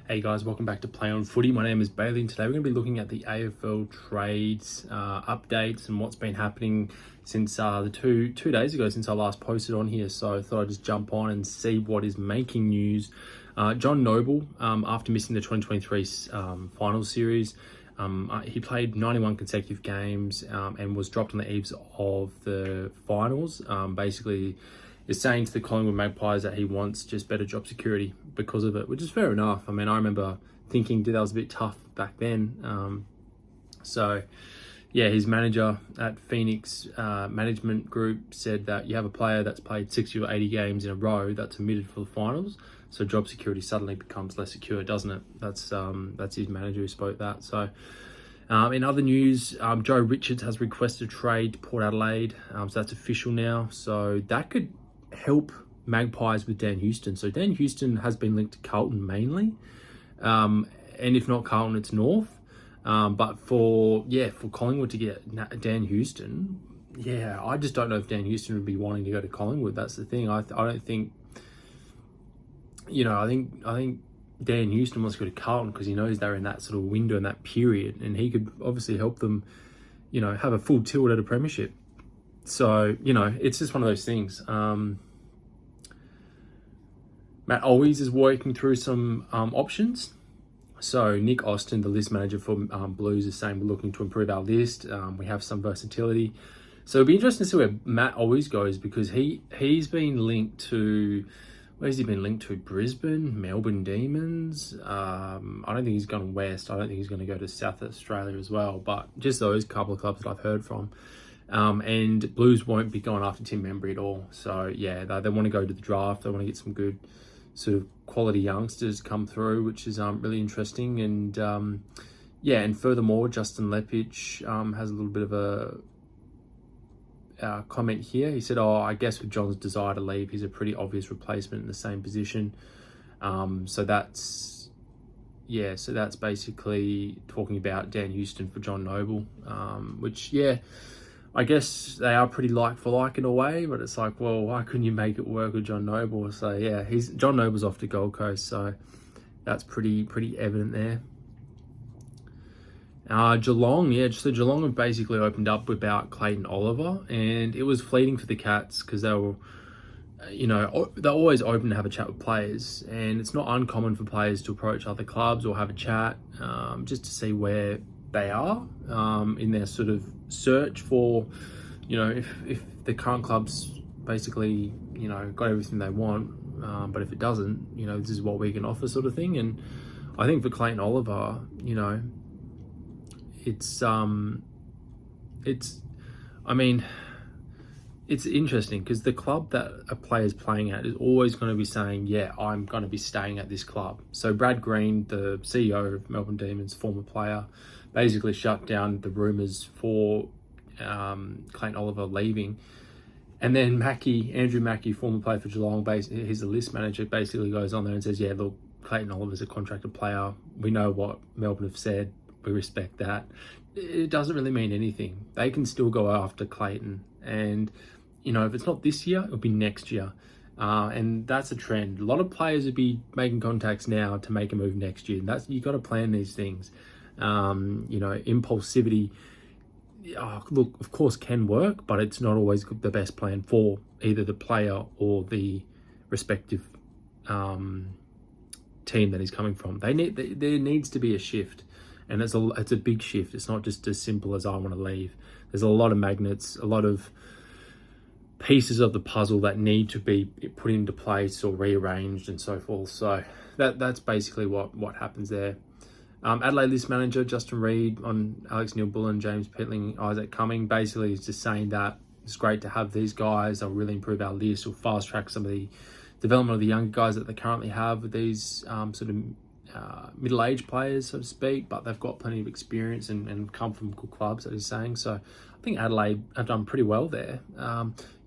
Hey guys, welcome back to Play On Footy. My name is Bailey and today we're going to be looking at the AFL trades, updates and what's been happening since the two days ago since I last posted on here. So I thought I'd just jump on and see what is making news. John Noble, after missing the 2023 finals series, he played 91 consecutive games and was dropped on the eves of the finals. Basically is saying to the Collingwood Magpies that he wants just better job security because of it, which is fair enough. I mean, I remember thinking that was a bit tough back then. So yeah, his manager at Phoenix Management Group said that you have a player that's played 60 or 80 games in a row that's admitted for the finals, so job security suddenly becomes less secure, doesn't it? That's his manager who spoke that. So in other news, Joe Richards has requested a trade to Port Adelaide, so that's official now. So that could help Magpies with Dan Houston. So Dan Houston has been linked to Carlton mainly, and if not Carlton, it's North. But for Collingwood to get Dan Houston, I just don't know if Dan Houston would be wanting to go to Collingwood. That's the thing. I don't think, I think Dan Houston wants to go to Carlton because he knows they're in that sort of window and that period, and he could obviously help them, have a full tilt at a premiership. So, it's just one of those things. Matt Always is working through some options. So Nick Austin, the list manager for Blues, is saying we're looking to improve our list. We have some versatility. So it'll be interesting to see where Matt Always goes, because he's been linked to, where's he been linked to? Brisbane, Melbourne Demons. I don't think he's gone west. I don't think he's going to go to South Australia as well. But just those couple of clubs that I've heard from. And Blues won't be going after Tim Membry at all. So yeah, they want to go to the draft. They want to get some good sort of quality youngsters come through, which is really interesting. And and furthermore, Justin Lepich has a little bit of a comment here. He said, I guess with John's desire to leave, he's a pretty obvious replacement in the same position. So that's basically talking about Dan Houston for John Noble, which, I guess they are pretty like for like in a way, but it's like, well, why couldn't you make it work with John Noble? So yeah, John Noble's off to Gold Coast, so that's pretty evident there. Geelong, so Geelong have basically opened up about Clayton Oliver, and it was fleeting for the Cats because they were, they're always open to have a chat with players, and it's not uncommon for players to approach other clubs or have a chat just to see where they are in their sort of search for, if the current club's basically, got everything they want, but if it doesn't, this is what we can offer, sort of thing. And I think for Clayton Oliver, it's interesting because the club that a player's playing at is always going to be saying, I'm going to be staying at this club. So Brad Green, the CEO of Melbourne Demons, former player, basically shut down the rumours for Clayton Oliver leaving. And then Andrew Mackey, former player for Geelong, he's the list manager, basically goes on there and says, look, Clayton Oliver's a contracted player. We know what Melbourne have said. We respect that. It doesn't really mean anything. They can still go after Clayton. And, if it's not this year, it'll be next year. And that's a trend. A lot of players would be making contacts now to make a move next year. And you got to plan these things. Impulsivity, look, of course can work, but it's not always the best plan for either the player or the respective team that he's coming from. There needs to be a shift, and it's a big shift. It's not just as simple as I want to leave. There's a lot of magnets, a lot of pieces of the puzzle that need to be put into place or rearranged and so forth. So that's basically what happens there. Adelaide list manager Justin Reid on Alex Neil-Bullen, James Pitling, Isaac Cumming, basically is just saying that it's great to have these guys. They'll really improve our list or fast track some of the development of the younger guys that they currently have with these sort of middle-aged players, so to speak, but they've got plenty of experience and come from good clubs, that he's saying. So I think Adelaide have done pretty well there.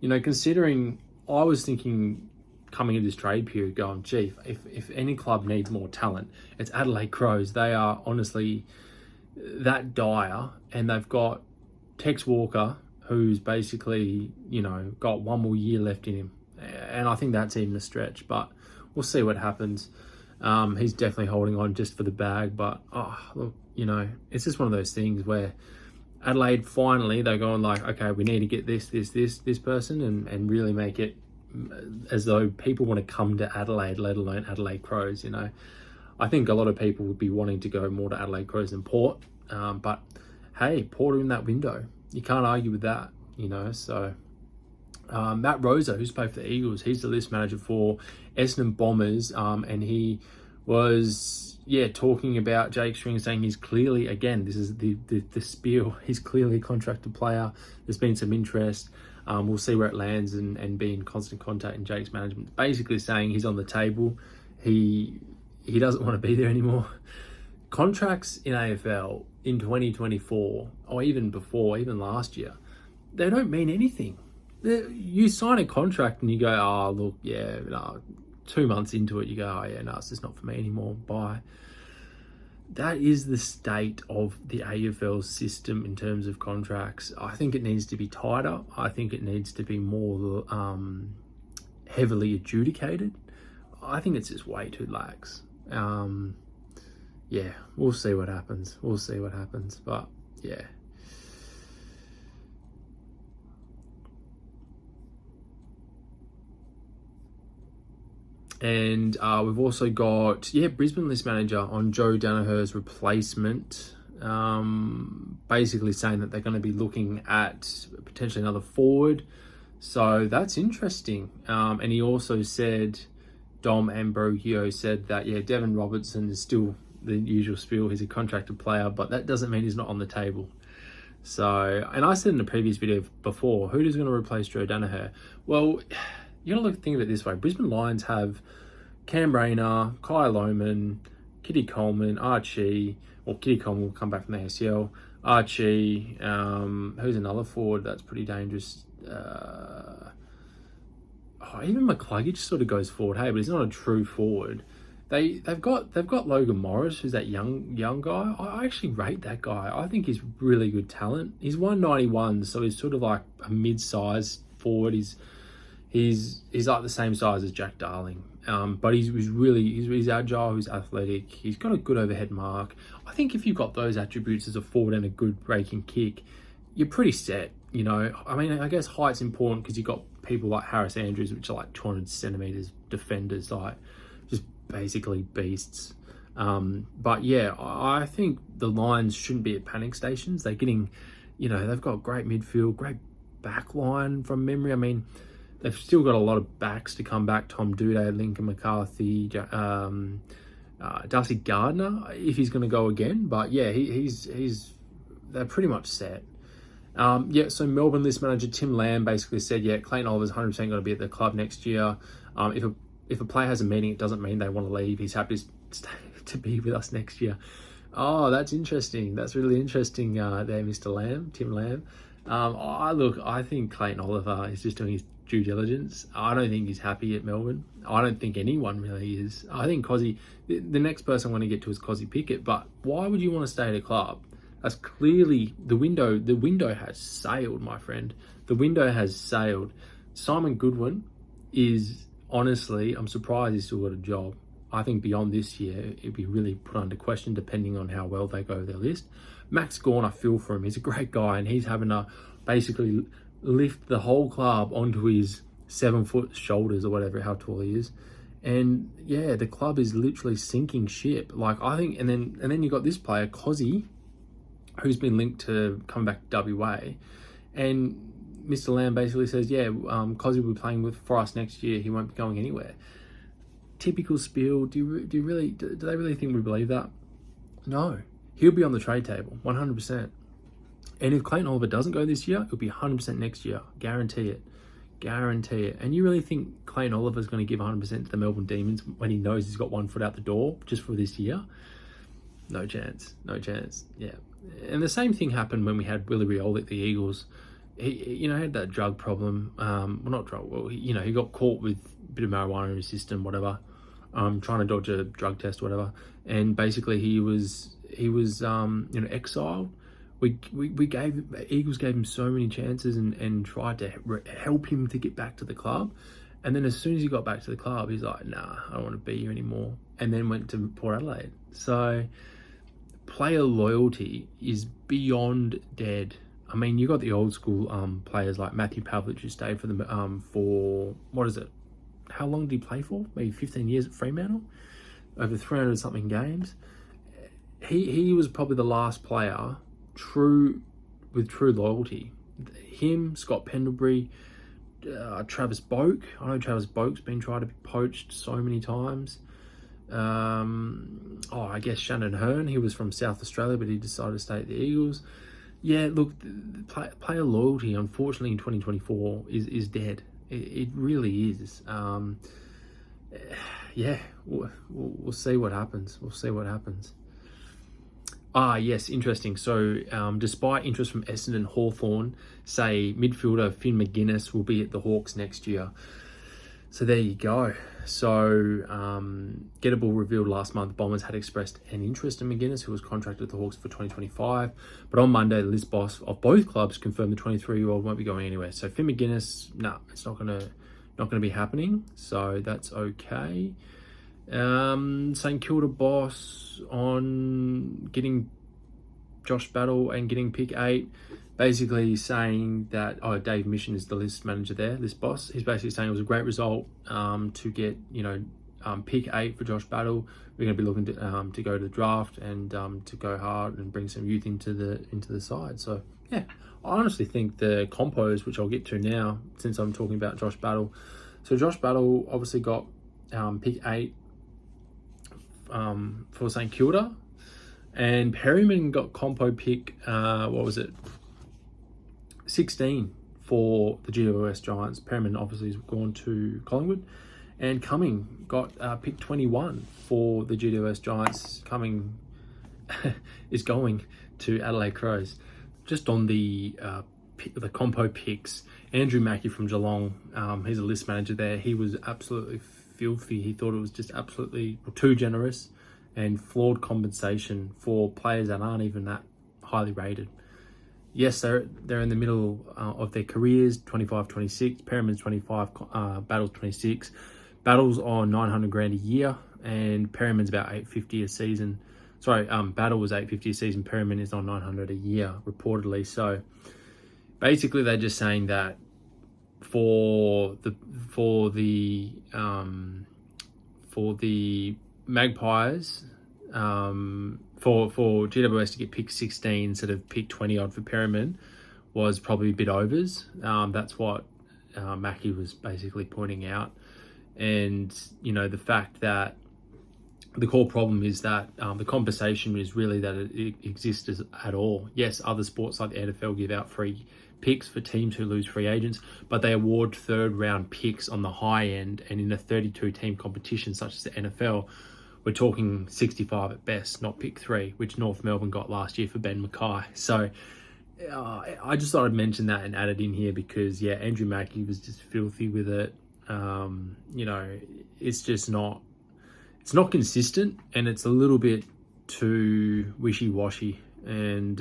Considering I was thinking coming into this trade period going, gee, if any club needs more talent, it's Adelaide Crows. They are honestly that dire, and they've got Tex Walker, who's basically, got one more year left in him. And I think that's even a stretch, but we'll see what happens. He's definitely holding on just for the bag. But look, it's just one of those things where Adelaide finally they're going like, okay, we need to get this person and really make it as though people want to come to Adelaide, let alone Adelaide Crows. I think a lot of people would be wanting to go more to Adelaide Crows than Port, but hey, Port are in that window. You can't argue with that, So Matt Rosa, who's played for the Eagles, he's the list manager for Essendon Bombers, and he was talking about Jake String, saying he's clearly, again, this is the spiel, he's clearly a contracted player. There's been some interest. We'll see where it lands and be in constant contact in Jake's management. Basically saying he's on the table. He doesn't want to be there anymore. Contracts in AFL in 2024, or even before, even last year, they don't mean anything. You sign a contract and you go, oh, look, 2 months into it, you go, oh, yeah, no, it's just not for me anymore. Bye. That is the state of the AFL system in terms of contracts. I think it needs to be tighter. I think it needs to be more heavily adjudicated. I think it's just way too lax. We'll see what happens. But yeah. And we've also got, Brisbane list manager on Joe Danaher's replacement, basically saying that they're going to be looking at potentially another forward. So that's interesting. And he also said, Dom Ambrogio said that, Devon Robertson is still the usual spiel. He's a contracted player, but that doesn't mean he's not on the table. So, and I said in the previous video before, who is going to replace Joe Danaher? Well, you got to think of it this way. Brisbane Lions have Cam Rayner, Kai Lohman, Kitty Coleman, Archie, or Kitty Coleman will come back from the ACL. Archie, who's another forward that's pretty dangerous? Even McCluggage sort of goes forward, but he's not a true forward. They've got Logan Morris, who's that young guy. I actually rate that guy. I think he's really good talent. He's 191, so he's sort of like a mid-sized forward. He's like the same size as Jack Darling, but he's agile, he's athletic, he's got a good overhead mark. I think if you've got those attributes as a forward and a good breaking kick, you're pretty set. I mean, I guess height's important because you've got people like Harris Andrews, which are like 200 centimeters defenders, like just basically beasts. But yeah, I think the Lions shouldn't be at panic stations. They're getting, they've got great midfield, great back line from memory. I mean, they've still got a lot of backs to come back. Tom Duday, Lincoln McCarthy, Darcy Gardner, if he's going to go again. But yeah, they're pretty much set. So Melbourne list manager Tim Lamb basically said, Clayton Oliver's 100% going to be at the club next year. If a player has a meeting, it doesn't mean they want to leave. He's happy to be with us next year. Oh, that's interesting. That's really interesting there, Mr. Lamb, Tim Lamb. I think Clayton Oliver is just doing his due diligence. I don't think he's happy at Melbourne. I don't think anyone really is. I think the next person I want to get to is Cozzy Pickett, but why would you want to stay at a club? That's clearly the window has sailed, my friend. The window has sailed. Simon Goodwin is, honestly, I'm surprised he's still got a job. I think beyond this year, it'd be really put under question depending on how well they go with their list. Max Gawn, I feel for him. He's a great guy and he's having to basically lift the whole club onto his 7-foot shoulders or whatever, how tall he is. And yeah, the club is literally sinking ship. Like, I think, and then you got this player, Cozzy, who's been linked to come back to WA. And Mr. Lamb basically says, Cozzy will be playing for us next year. He won't be going anywhere. Typical spiel. Do they really think we believe that? No. He'll be on the trade table, 100%. And if Clayton Oliver doesn't go this year, it'll be 100% next year. Guarantee it. And you really think Clayton Oliver's going to give 100% to the Melbourne Demons when he knows he's got one foot out the door just for this year? No chance. Yeah. And the same thing happened when we had Willie Rioli at the Eagles. He had that drug problem. He got caught with a bit of marijuana in his system, whatever. Trying to dodge a drug test, whatever. And basically he was exiled. Eagles gave him so many chances and tried to help him to get back to the club. And then as soon as he got back to the club, he's like, nah, I don't want to be here anymore. and then went to Port Adelaide. So player loyalty is beyond dead. I mean, you got the old school players like Matthew Pavlich, who stayed for them for, what is it? How long did he play for? Maybe 15 years at Fremantle, over 300 something games. He was probably the last player with true loyalty. Him, Scott Pendlebury, Travis Boak. I know Travis Boak's been tried to be poached so many times. I guess Shannon Hearn. He was from South Australia, but he decided to stay at the Eagles. Yeah, look, player loyalty, unfortunately, in 2024 is dead. It really is. We'll see what happens. We'll see what happens. Yes, interesting. So, despite interest from Essendon, Hawthorn say midfielder Finn McGuinness will be at the Hawks next year. So there you go. So, Gettable revealed last month Bombers had expressed an interest in McGuinness, who was contracted with the Hawks for 2025. But on Monday, the list boss of both clubs confirmed the 23-year-old won't be going anywhere. So Finn McGuinness, it's not gonna be happening. So that's okay. St Kilda boss on getting Josh Battle and getting pick 8, basically saying that, Dave Mission is the list manager there, list boss. He's basically saying it was a great result to get, pick 8 for Josh Battle. We're going to be looking to go to the draft and to go hard and bring some youth into the side. So yeah, I honestly think the compos, which I'll get to now since I'm talking about Josh Battle. So Josh Battle obviously got pick 8 for St Kilda, and Perryman got compo pick 16 for the GWS Giants. Perryman obviously has gone to Collingwood, and Cumming got pick 21 for the GWS Giants. Cumming is going to Adelaide Crows. Just on the compo picks, Andrew Mackey from Geelong, he's a list manager there. He was absolutely filthy. He thought it was just absolutely too generous and flawed compensation for players that aren't even that highly rated. Yes, they're in the middle of their careers, 25, 26. Perriman's 25, Battle's 26. Battle's on 900 grand a year, and Perriman's about 850 a season. Sorry, Battle was 850 a season. Perriman is on 900 a year, reportedly. So basically, they're just saying that for the Magpies, for GWS to get pick 16 instead of pick 20 odd for Perriman was probably a bit overs. That's what Mackie was basically pointing out. And, the fact that the core problem is that the compensation is really that it exists at all. Yes, other sports like the NFL give out free picks for teams who lose free agents, but they award third round picks on the high end, and in a 32 team competition such as the NFL, we're talking 65 at best, not pick 3, which North Melbourne got last year for Ben Mackay. So I just thought I'd mention that and add it in here because, yeah, Andrew Mackey was just filthy with it. It's just not, it's not consistent, and it's a little bit too wishy-washy. And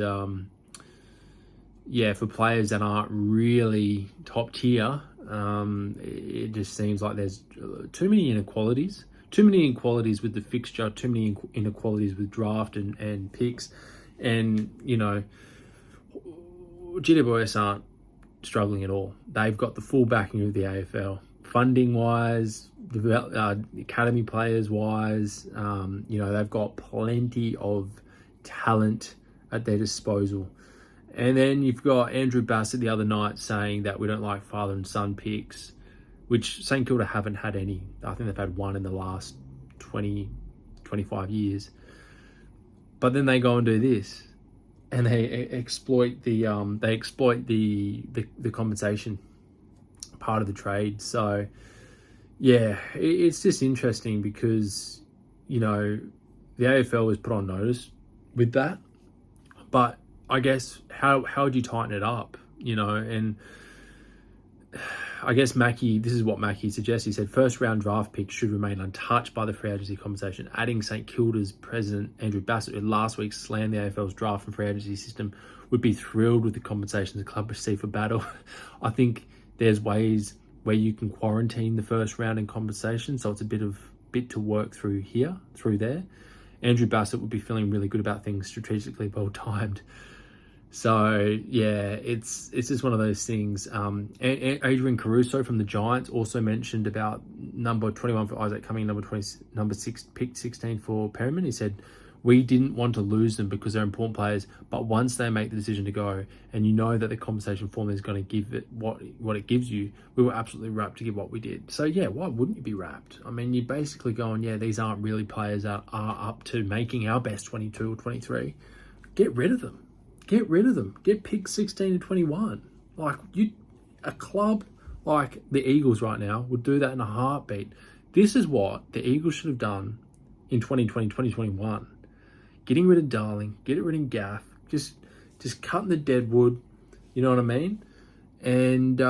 for players that aren't really top tier, it just seems like there's too many inequalities. Too many inequalities with the fixture, too many inequalities with draft and picks. And, GWS aren't struggling at all. They've got the full backing of the AFL. Funding-wise, academy players-wise, they've got plenty of talent at their disposal. And then you've got Andrew Bassett the other night saying that we don't like father and son picks, which St Kilda haven't had any. I think they've had one in the last 20, 25 years. But then they go and do this, and they exploit the compensation part of the trade. So yeah, it's just interesting because the AFL was put on notice with that, but I guess how would you tighten it up? And I guess this is what Mackie suggests. He said first round draft picks should remain untouched by the free agency compensation. Adding St Kilda's president Andrew Bassett, who last week slammed the AFL's draft and free agency system, would be thrilled with the compensation the club received for Battle. I think there's ways where you can quarantine the first round in compensation, so it's a bit of bit to work through there. Andrew Bassett would be feeling really good about things, strategically well timed. So yeah, it's just one of those things. Adrian Caruso from the Giants also mentioned about number 21 for Isaac Cumming, number 6, pick 16 for Perryman. He said, we didn't want to lose them because they're important players, but once they make the decision to go, and you know that the compensation formula is going to give it what it gives you, we were absolutely rapt to give what we did. So yeah, why wouldn't you be rapt? I mean, you're basically going, yeah, these aren't really players that are up to making our best 22 or 23. Get rid of them. Get rid of them. Get pick 16 to 21. Like, a club like the Eagles right now would do that in a heartbeat. This is what the Eagles should have done in 2020, 2021. Getting rid of Darling, getting rid of Gaff, just cutting the dead wood, you know what I mean? And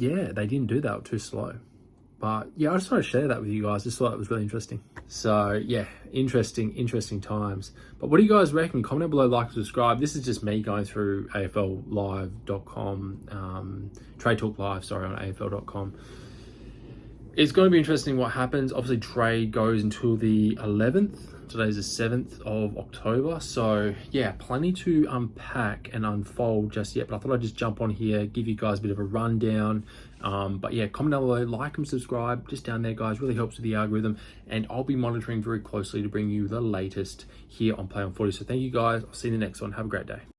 yeah, they didn't do that, too slow. But yeah, I just want to share that with you guys. Just thought it was really interesting. So yeah, interesting times. But what do you guys reckon? Comment down below, like and subscribe. This is just me going through AFLlive.com, Trade Talk Live, sorry, on AFL.com. It's going to be interesting what happens. Obviously, trade goes until the 11th. Today's the 7th of October. So yeah, plenty to unpack and unfold just yet. But I thought I'd just jump on here, give you guys a bit of a rundown. But yeah, comment down below, like and subscribe just down there, guys. Really helps with the algorithm. And I'll be monitoring very closely to bring you the latest here on Play on Footy. So thank you, guys. I'll see you in the next one. Have a great day.